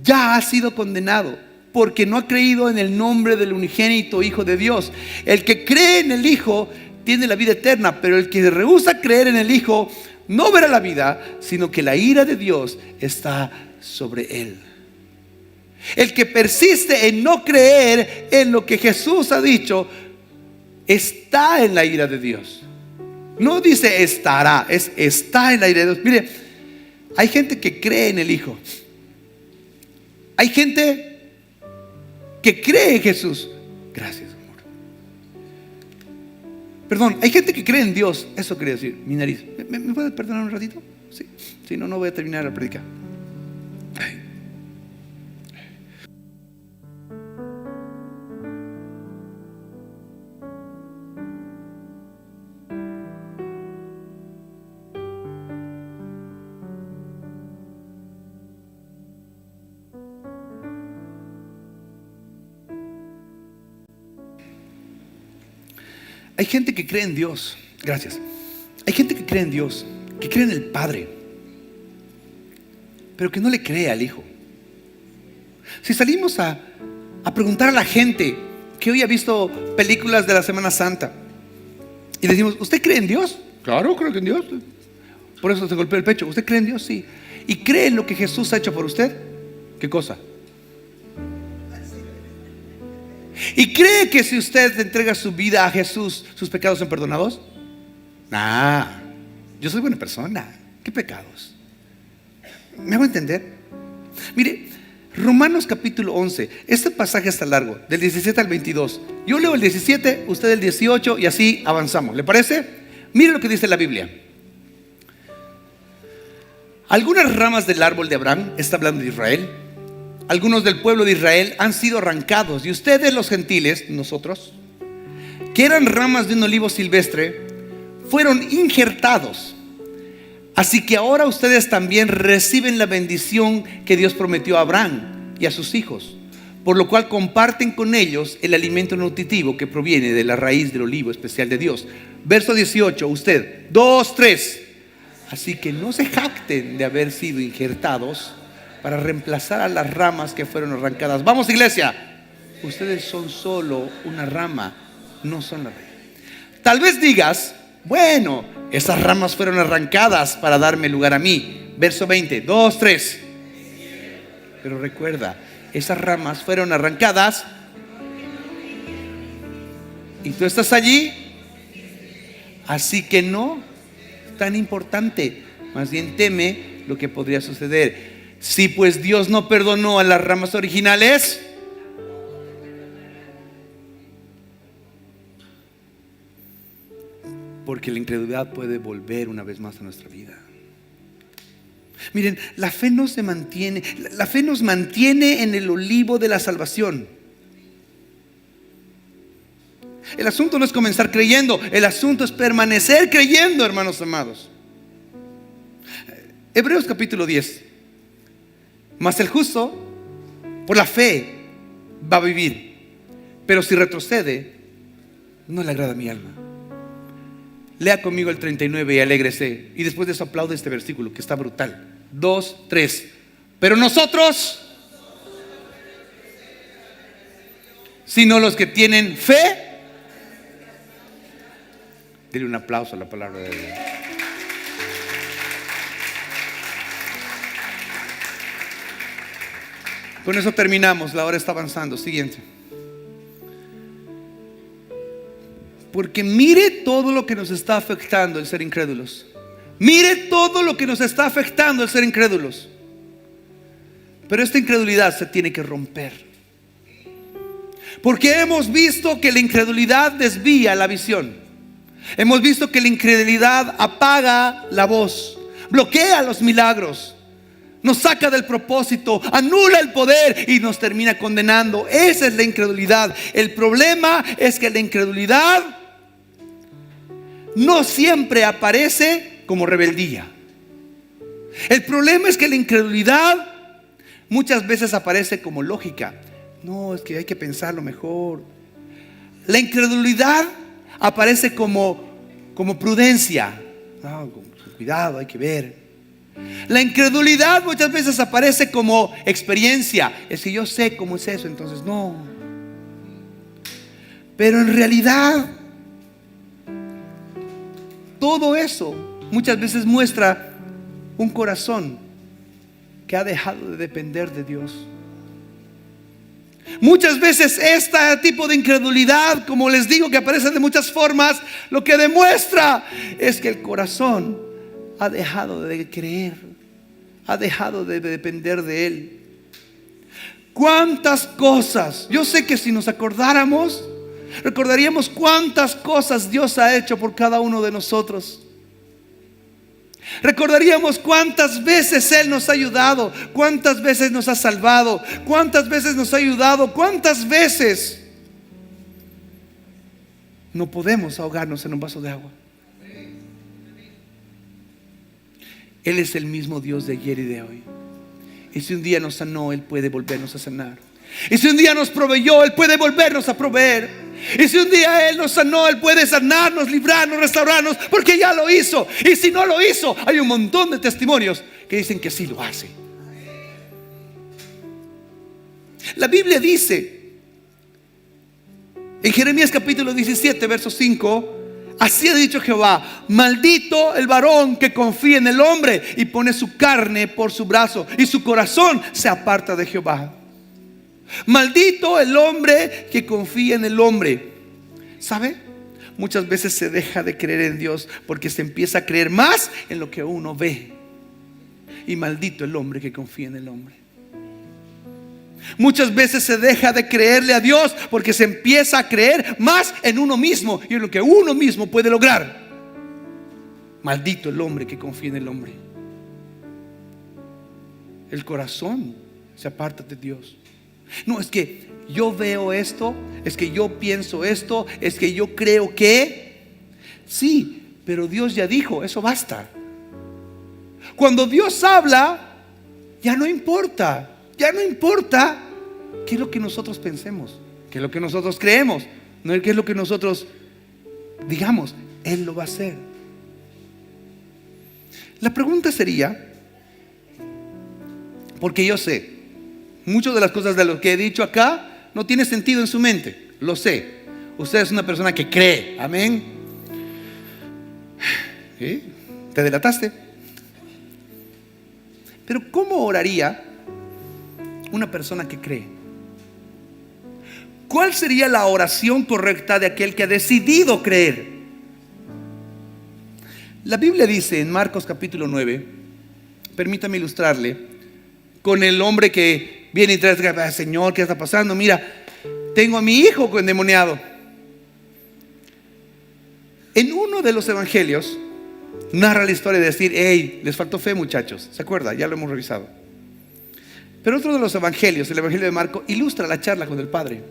A: ya ha sido condenado, porque no ha creído en el nombre del unigénito Hijo de Dios. El que cree en el Hijo tiene la vida eterna, pero el que rehúsa creer en el Hijo no verá la vida, sino que la ira de Dios está sobre él. El que persiste en no creer en lo que Jesús ha dicho está en la ira de Dios. No dice estará, está en la ira de Dios. Mire, hay gente que cree en el Hijo. Hay gente que cree en Jesús. Gracias, amor. Perdón, hay gente que cree en Dios. Eso quería decir, mi nariz. ¿Me puedes perdonar un ratito? Sí. Si no, no voy a terminar la predica. Hay gente que cree en Dios. Gracias. Hay gente que cree en Dios, que cree en el Padre, pero que no le cree al Hijo. Si salimos a preguntar a la gente que hoy ha visto películas de la Semana Santa y decimos, ¿usted cree en Dios? Claro, creo en Dios. Por eso se golpeó el pecho. ¿Usted cree en Dios? Sí. ¿Y cree en lo que Jesús ha hecho por usted? ¿Qué cosa? ¿Y cree que si usted entrega su vida a Jesús, sus pecados son perdonados? Yo soy buena persona. ¿Qué pecados? ¿Me hago entender? Mire, Romanos capítulo 11. Este pasaje está largo, del 17 al 22. Yo leo el 17, usted el 18 y así avanzamos. ¿Le parece? Mire lo que dice la Biblia. Algunas ramas del árbol de Abraham, está hablando de Israel, algunos del pueblo de Israel han sido arrancados, y ustedes los gentiles, nosotros, que eran ramas de un olivo silvestre, fueron injertados. Así que ahora ustedes también reciben la bendición que Dios prometió a Abraham y a sus hijos, por lo cual comparten con ellos el alimento nutritivo que proviene de la raíz del olivo especial de Dios. Verso 18, usted, 2, 3. Así que no se jacten de haber sido injertados para reemplazar a las ramas que fueron arrancadas. Vamos, iglesia, ustedes son solo una rama, no son la raíz. Tal vez digas, bueno, esas ramas fueron arrancadas para darme lugar a mí. Verso 20, 2, 3. Pero recuerda, esas ramas fueron arrancadas y tú estás allí. Así que no tan importante, más bien teme lo que podría suceder. Si pues Dios no perdonó a las ramas originales, porque la incredulidad puede volver una vez más a nuestra vida. Miren, la fe no se mantiene, la fe nos mantiene en el olivo de la salvación. El asunto no es comenzar creyendo, el asunto es permanecer creyendo, hermanos amados. Hebreos capítulo 10. Mas el justo por la fe va a vivir, pero si retrocede, no le agrada a mi alma. Lea conmigo el 39 y alégrese. Y después de eso aplaude este versículo que está brutal. 2, 3. Pero nosotros, sino los que tienen fe. Dile un aplauso a la palabra de Dios. Con eso terminamos, la hora está avanzando. Siguiente. Porque mire todo lo que nos está afectando el ser incrédulos. Mire todo lo que nos está afectando el ser incrédulos. Pero esta incredulidad se tiene que romper. Porque hemos visto que la incredulidad desvía la visión. Hemos visto que la incredulidad apaga la voz, bloquea los milagros, nos saca del propósito, anula el poder y nos termina condenando. Esa es la incredulidad. El problema es que la incredulidad no siempre aparece como rebeldía. El problema es que la incredulidad muchas veces aparece como lógica. No, es que hay que pensarlo mejor. La incredulidad aparece como prudencia. No, con cuidado, hay que ver. La incredulidad muchas veces aparece como experiencia. Es que yo sé cómo es eso, entonces no. Pero en realidad todo eso muchas veces muestra un corazón que ha dejado de depender de Dios. Muchas veces este tipo de incredulidad, como les digo, que aparece de muchas formas, lo que demuestra es que el corazón ha dejado de creer, ha dejado de depender de Él. ¿Cuántas cosas? Yo sé que si nos acordáramos, recordaríamos cuántas cosas Dios ha hecho por cada uno de nosotros. Recordaríamos cuántas veces Él nos ha ayudado, cuántas veces nos ha salvado, cuántas veces nos ha ayudado, cuántas veces. No podemos ahogarnos en un vaso de agua. Él es el mismo Dios de ayer y de hoy. Y si un día nos sanó, Él puede volvernos a sanar. Y si un día nos proveyó, Él puede volvernos a proveer. Y si un día Él nos sanó, Él puede sanarnos, librarnos, restaurarnos, porque ya lo hizo. Y si no lo hizo, hay un montón de testimonios que dicen que sí lo hace. La Biblia dice en Jeremías capítulo 17 verso 5: así ha dicho Jehová, maldito el varón que confía en el hombre y pone su carne por su brazo, y su corazón se aparta de Jehová. Maldito el hombre que confía en el hombre. ¿Sabe? Muchas veces se deja de creer en Dios porque se empieza a creer más en lo que uno ve. Y maldito el hombre que confía en el hombre. Muchas veces se deja de creerle a Dios porque se empieza a creer más en uno mismo y en lo que uno mismo puede lograr. Maldito el hombre que confía en el hombre. El corazón se aparta de Dios. No, es que yo veo esto, es que yo pienso esto, es que yo creo que. Sí, pero Dios ya dijo, eso basta. Cuando Dios habla, ya no importa. Ya no importa qué es lo que nosotros pensemos, qué es lo que nosotros creemos, no qué es lo que nosotros digamos. Él lo va a hacer. La pregunta sería, porque yo sé, muchas de las cosas de lo que he dicho acá no tiene sentido en su mente, lo sé. Usted es una persona que cree, amén. ¿Sí? ¿Te delataste? Pero ¿cómo oraría una persona que cree? ¿Cuál sería la oración correcta de aquel que ha decidido creer? La Biblia dice en Marcos capítulo 9, permítame ilustrarle, con el hombre que viene y trae: Señor, ¿qué está pasando? Mira, tengo a mi hijo endemoniado. En uno de los evangelios narra la historia de decir: hey, les faltó fe, muchachos. ¿Se acuerda? Ya lo hemos revisado. Pero otro de los evangelios, el evangelio de Marco, ilustra la charla con el padre.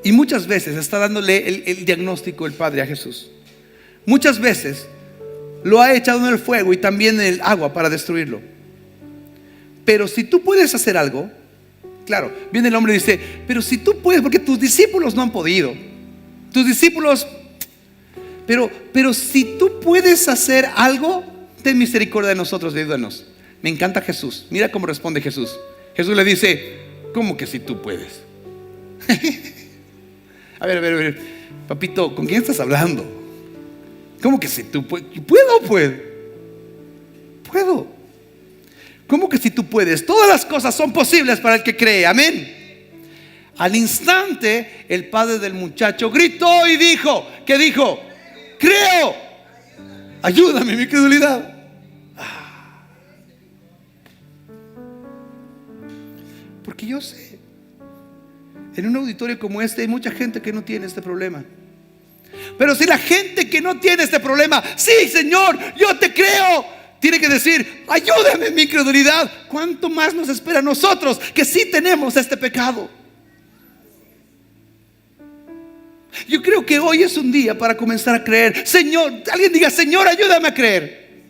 A: Y muchas veces está dándole el diagnóstico el padre a Jesús. Muchas veces lo ha echado en el fuego y también en el agua para destruirlo. Pero si tú puedes hacer algo, claro, viene el hombre y dice: pero si tú puedes, porque tus discípulos no han podido. Tus discípulos, pero si tú puedes hacer algo, ten misericordia de nosotros y ayúdanos. Me encanta Jesús. Mira cómo responde Jesús. Jesús le dice: ¿cómo que si tú puedes? A ver, papito, ¿con quién estás hablando? ¿Cómo que si tú puedes? Puedo. ¿Cómo que si tú puedes? Todas las cosas son posibles para el que cree, amén. Al instante el padre del muchacho gritó y dijo: ¿qué dijo? Creo, ayúdame mi incredulidad. Porque yo sé, en un auditorio como este hay mucha gente que no tiene este problema. Pero si la gente que no tiene este problema, sí, Señor, yo te creo, tiene que decir: ayúdame en mi incredulidad. ¿Cuánto más nos espera a nosotros que sí tenemos este pecado? Yo creo que hoy es un día para comenzar a creer. Señor, alguien diga: Señor, ayúdame a creer.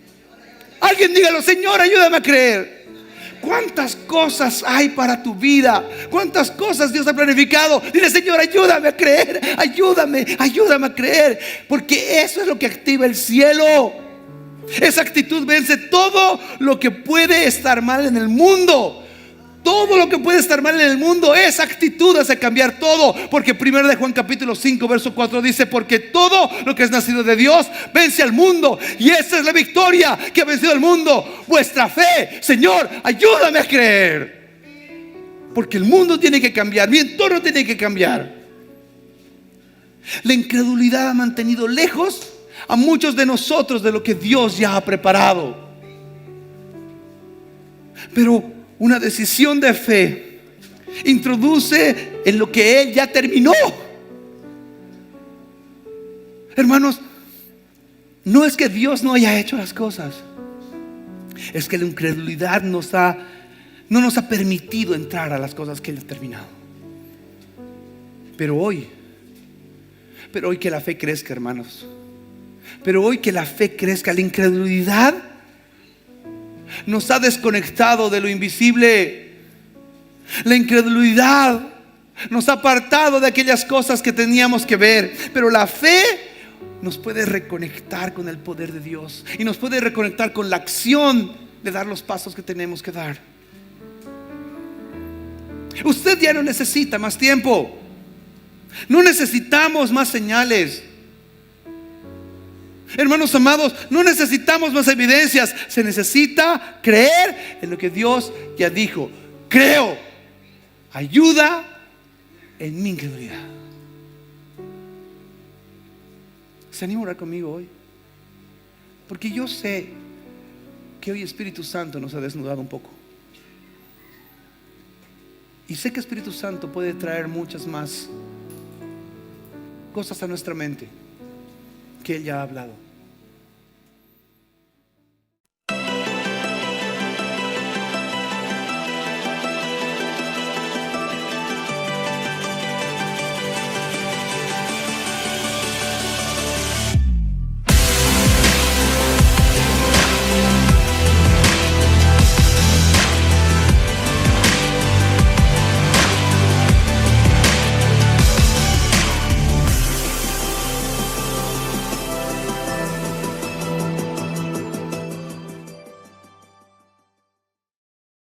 A: Alguien dígalo: Señor, ayúdame a creer. ¿Cuántas cosas hay para tu vida? ¿Cuántas cosas Dios ha planificado? Dile: Señor, ayúdame a creer. Ayúdame a creer. Porque eso es lo que activa el cielo. Esa actitud vence todo lo que puede estar mal en el mundo. Todo lo que puede estar mal en el mundo, esa actitud hace cambiar todo. Porque 1 de Juan capítulo 5 verso 4 dice: porque todo lo que es nacido de Dios vence al mundo. Y esa es la victoria que ha vencido al mundo, vuestra fe. Señor, ayúdame a creer. Porque el mundo tiene que cambiar, mi entorno tiene que cambiar. La incredulidad ha mantenido lejos a muchos de nosotros de lo que Dios ya ha preparado. Pero una decisión de fe introduce en lo que Él ya terminó. Hermanos, no es que Dios no haya hecho las cosas, es que la incredulidad no nos ha permitido entrar a las cosas que Él ha terminado. Pero hoy que la fe crezca, hermanos. Pero hoy que la fe crezca, la incredulidad nos ha desconectado de lo invisible. La incredulidad nos ha apartado de aquellas cosas que teníamos que ver. Pero la fe nos puede reconectar con el poder de Dios y nos puede reconectar con la acción de dar los pasos que tenemos que dar. Usted ya no necesita más tiempo. No necesitamos más señales. Hermanos amados, no necesitamos más evidencias. Se necesita creer en lo que Dios ya dijo. Creo. Ayuda en mi incredulidad. ¿Se anima a orar conmigo hoy? Porque yo sé que hoy Espíritu Santo nos ha desnudado un poco. Y sé que Espíritu Santo puede traer muchas más cosas a nuestra mente que Él ya ha hablado.